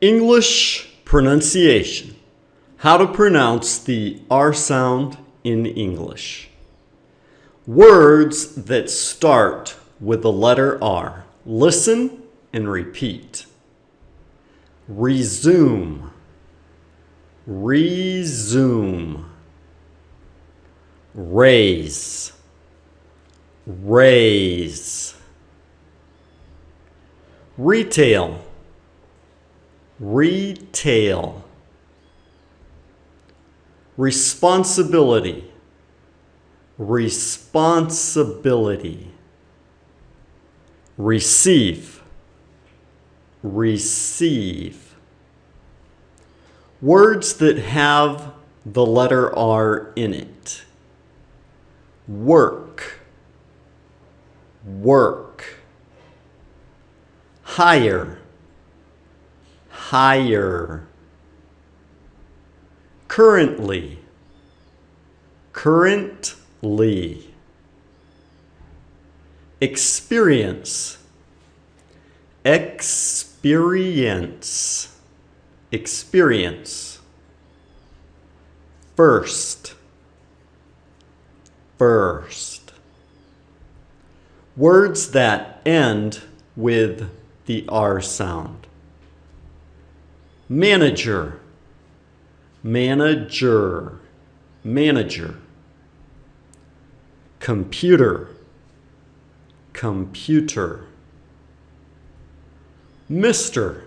English pronunciation. How to pronounce the R sound in English. Words that start with the letter R. Listen and repeat. Resume. Resume. Raise. Raise. Retail. Retail. Responsibility. Responsibility. Receive. Receive. Words that have the letter R in it. Work. Work. Hire. Hire. Currently. Currently. Experience. Experience. Experience. First. First. Words that end with the R sound. Manager. Manager. Manager. Computer. Computer. Mr.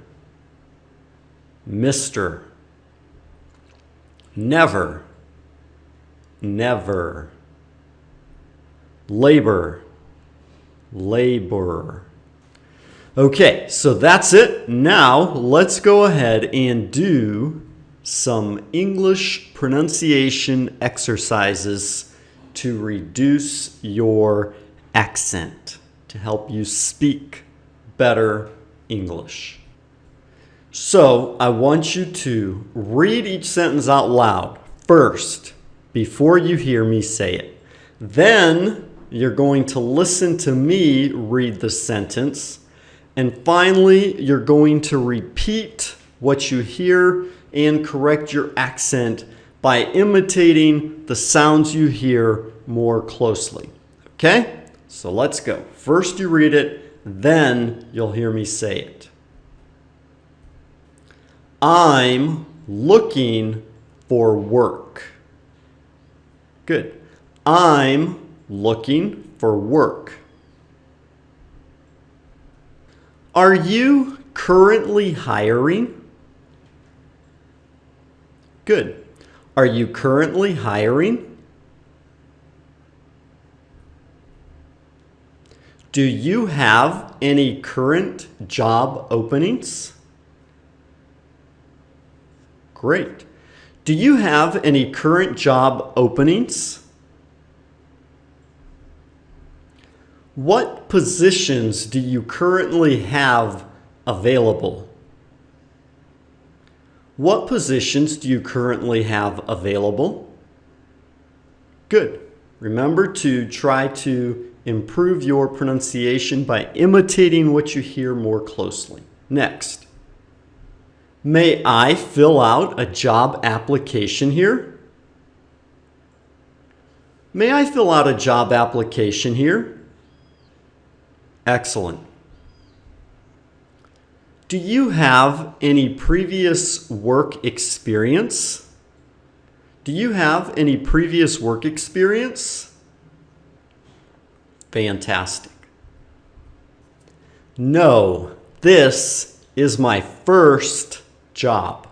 Mr. Never. Never. Labor. Labor. Okay, so that's it. Now let's go ahead and do some English pronunciation exercises to reduce your accent, to help you speak better English. So I want you to read each sentence out loud first before you hear me say it. Then you're going to listen to me read the sentence. And finally, you're going to repeat what you hear and correct your accent by imitating the sounds you hear more closely. Okay? So let's go. First you read it, then you'll hear me say it. I'm looking for work. Good. I'm looking for work. Are you currently hiring? Good. Are you currently hiring? Do you have any current job openings? Great. Do you have any current job openings? What positions do you currently have available? What positions do you currently have available? Good. Remember to try to improve your pronunciation by imitating what you hear more closely. Next. May I fill out a job application here? May I fill out a job application here? Excellent. Do you have any previous work experience? Do you have any previous work experience? Fantastic. No, this is my first job.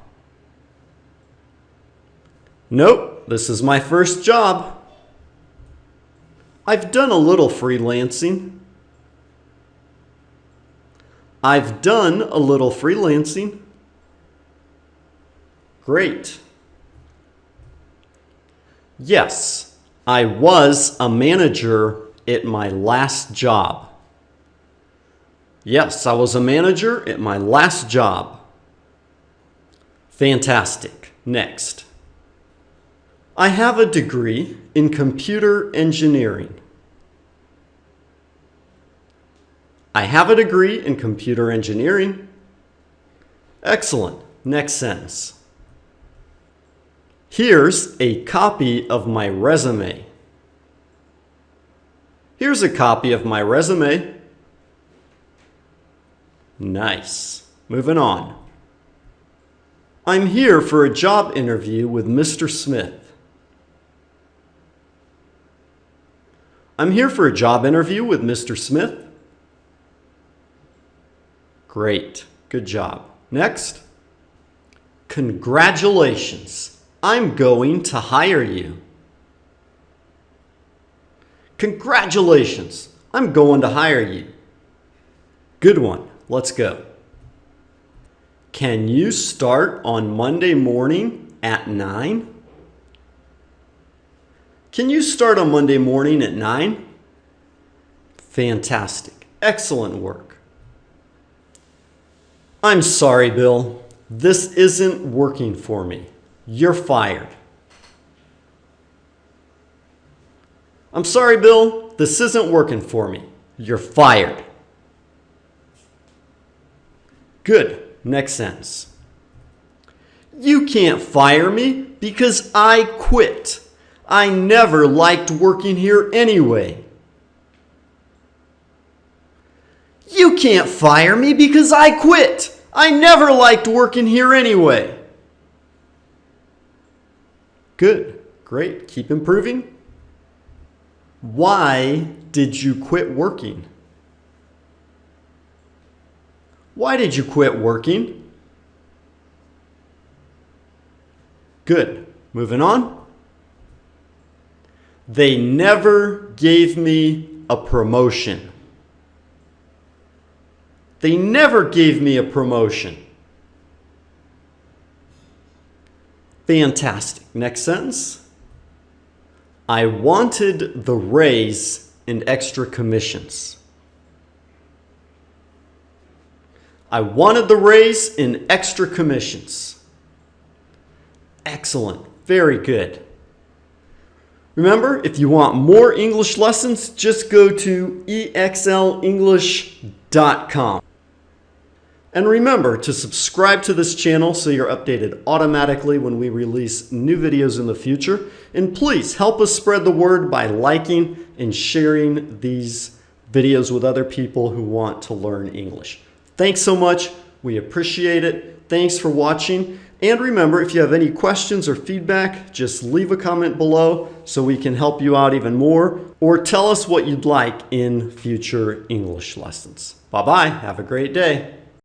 Nope, this is my first job. I've done a little freelancing. I've done a little freelancing. Great. Yes, I was a manager at my last job. Yes, I was a manager at my last job. Fantastic. Next. I have a degree in computer engineering. I have a degree in computer engineering. Excellent. Next sentence. Here's a copy of my resume. Here's a copy of my resume. Nice. Moving on. I'm here for a job interview with Mr. Smith. I'm here for a job interview with Mr. Smith. Great. Good job. Next. Congratulations. I'm going to hire you. Congratulations. I'm going to hire you. Good one. Let's go. Can you start on Monday morning at 9? Can you start on Monday morning at 9? Fantastic. Excellent work. I'm sorry, Bill. This isn't working for me. You're fired. I'm sorry, Bill. This isn't working for me. You're fired. Good. Next sentence. You can't fire me because I quit. I never liked working here anyway. You can't fire me because I quit. I never liked working here anyway. Good. Great. Keep improving. Why did you quit working? Why did you quit working? Good. Moving on. They never gave me a promotion. They never gave me a promotion. Fantastic. Next sentence. I wanted the raise and extra commissions. I wanted the raise and extra commissions. Excellent. Very good. Remember, if you want more English lessons, just go to exlenglish.com. And remember to subscribe to this channel so you're updated automatically when we release new videos in the future. And please help us spread the word by liking and sharing these videos with other people who want to learn English. Thanks so much. We appreciate it. Thanks for watching. And remember, if you have any questions or feedback, just leave a comment below so we can help you out even more, or tell us what you'd like in future English lessons. Bye-bye. Have a great day.